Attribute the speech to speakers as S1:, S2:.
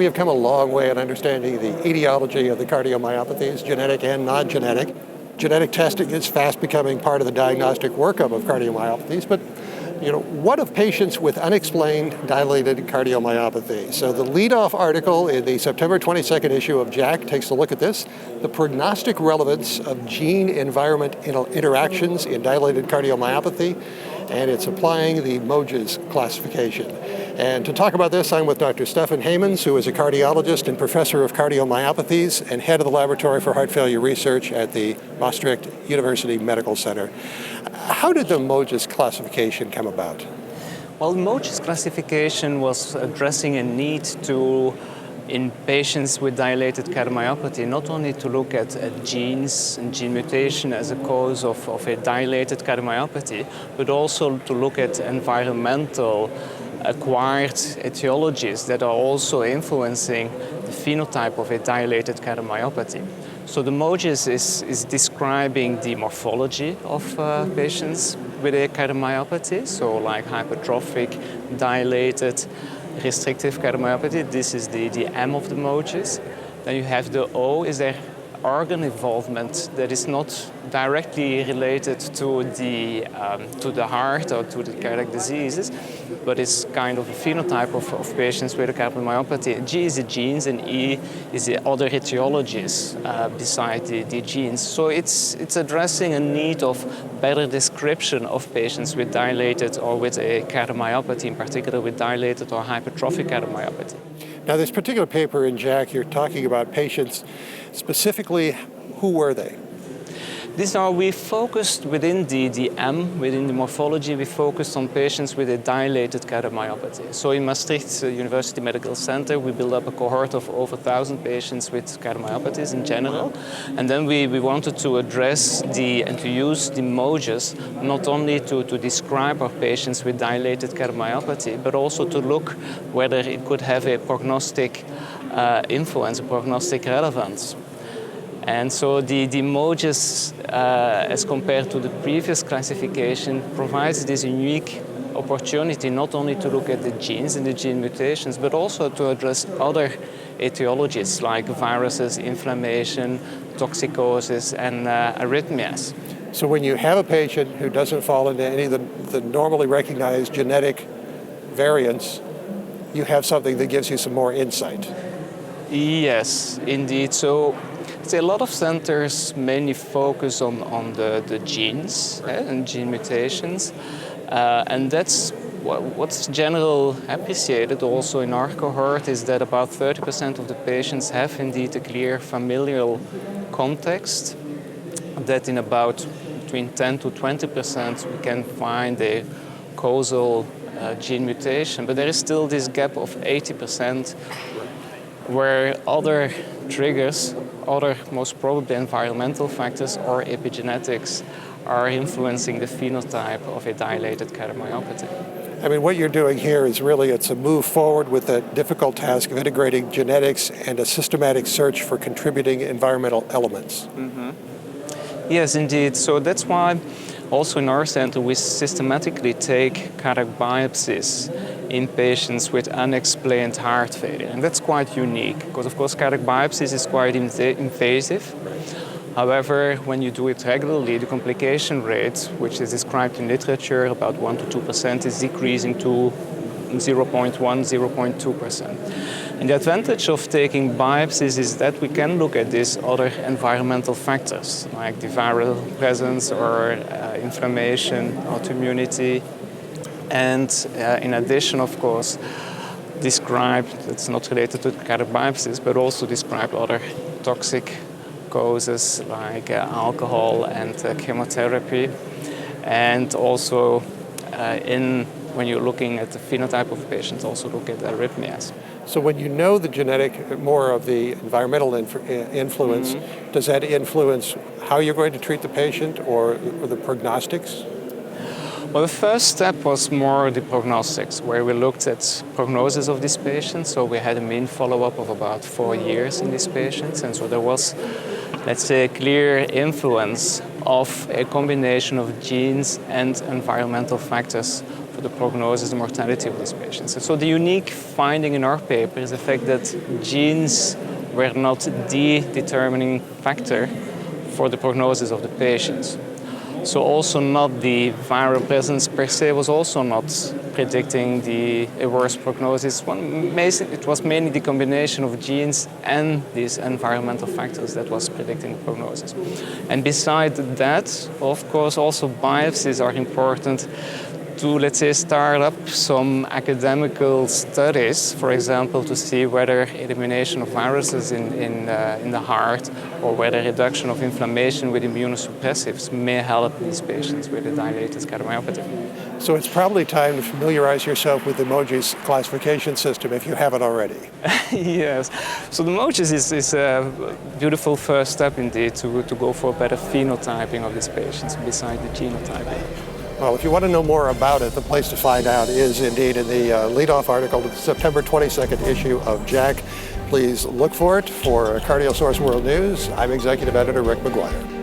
S1: we have come a long way in understanding the etiology of the cardiomyopathies, genetic and non-genetic. Genetic testing is fast becoming part of the diagnostic workup of cardiomyopathies, but what of patients with unexplained dilated cardiomyopathy? So the lead-off article in the September 22nd issue of JACC takes a look at this, the prognostic relevance of gene-environment interactions in dilated cardiomyopathy, and it's applying the MOGE's classification. And to talk about this, I'm with Dr. Stephane Heymans, who is a cardiologist and professor of cardiomyopathies and head of the Laboratory for Heart Failure Research at the Maastricht University Medical Center. How did the MOGE's classification come about?
S2: Well, MOGE's classification was addressing a need to, in patients with dilated cardiomyopathy, not only to look at genes and gene mutation as a cause of a dilated cardiomyopathy, but also to look at environmental acquired etiologies that are also influencing the phenotype of a dilated cardiomyopathy. So the MOGES is describing the morphology of patients with a cardiomyopathy, so like hypertrophic, dilated, restrictive cardiomyopathy. This is the M of the MOGES. Then you have the O, is there organ involvement that is not directly related to the heart or to the cardiac diseases, but it's kind of a phenotype of patients with a cardiomyopathy. G is the genes and E is the other etiologies beside the genes. So it's addressing a need of better description of patients with dilated or with a cardiomyopathy, in particular with dilated or hypertrophic cardiomyopathy.
S1: Now, this particular paper in JACC, you're talking about patients. Specifically, who were they?
S2: We focused within the M, within the morphology, we focused on patients with a dilated cardiomyopathy. So in Maastricht University Medical Center, we built up a cohort of over 1,000 patients with cardiomyopathies in general. And then we wanted to address and to use the MOGES, not only to describe our patients with dilated cardiomyopathy, but also to look whether it could have a prognostic influence, a prognostic relevance. And so the MOGES, as compared to the previous classification, provides this unique opportunity not only to look at the genes and the gene mutations, but also to address other etiologies like viruses, inflammation, toxicosis, and arrhythmias.
S1: So when you have a patient who doesn't fall into any of the normally recognized genetic variants, you have something that gives you some more insight.
S2: Yes, indeed. So a lot of centers mainly focus on the genes and gene mutations, and that's what's generally appreciated also in our cohort is that about 30% of the patients have indeed a clear familial context, that in about between 10 to 20% we can find a causal gene mutation, but there is still this gap of 80% where other triggers, other most probably environmental factors or epigenetics are influencing the phenotype of a dilated cardiomyopathy.
S1: I mean, what you're doing here is really, it's a move forward with the difficult task of integrating genetics and a systematic search for contributing environmental elements.
S2: Mm-hmm. Yes, indeed. So that's why also in our center we systematically take cardiac biopsies in patients with unexplained heart failure. And that's quite unique because, of course, cardiac biopsies is quite invasive. However, when you do it regularly, the complication rate, which is described in literature, about 1 to 2%, is decreasing to 0.1, 0.2%. And the advantage of taking biopsies is that we can look at these other environmental factors, like the viral presence or inflammation, autoimmunity, and in addition, of course, describe, it's not related to cardiac biopsies, but also describe other toxic causes like alcohol and chemotherapy, and also when you're looking at the phenotype of patients, also look at arrhythmias.
S1: So when you know the genetic, more of the environmental influence, mm-hmm. does that influence how you're going to treat the patient or the prognostics?
S2: Well, the first step was more the prognostics, where we looked at prognosis of these patients. So we had a mean follow-up of about 4 years in these patients. And so there was, let's say, a clear influence of a combination of genes and environmental factors for the prognosis and mortality of these patients. So the unique finding in our paper is the fact that genes were not the determining factor for the prognosis of the patients. So also not the viral presence per se was also not predicting a worse prognosis. It was mainly the combination of genes and these environmental factors that was predicting the prognosis. And beside that, of course, also biopsies are important to, let's say, start up some academical studies, for example, to see whether elimination of viruses in the heart or whether reduction of inflammation with immunosuppressives may help these patients with a dilated cardiomyopathy.
S1: So it's probably time to familiarize yourself with the MOGE's classification system if you haven't already.
S2: Yes. So the MOGE is a beautiful first step indeed to go for better phenotyping of these patients beside the genotyping.
S1: Well, if you want to know more about it, the place to find out is indeed in the lead-off article of the September 22nd issue of JACC. Please look for it. For CardioSource World News, I'm Executive Editor Rick McGuire.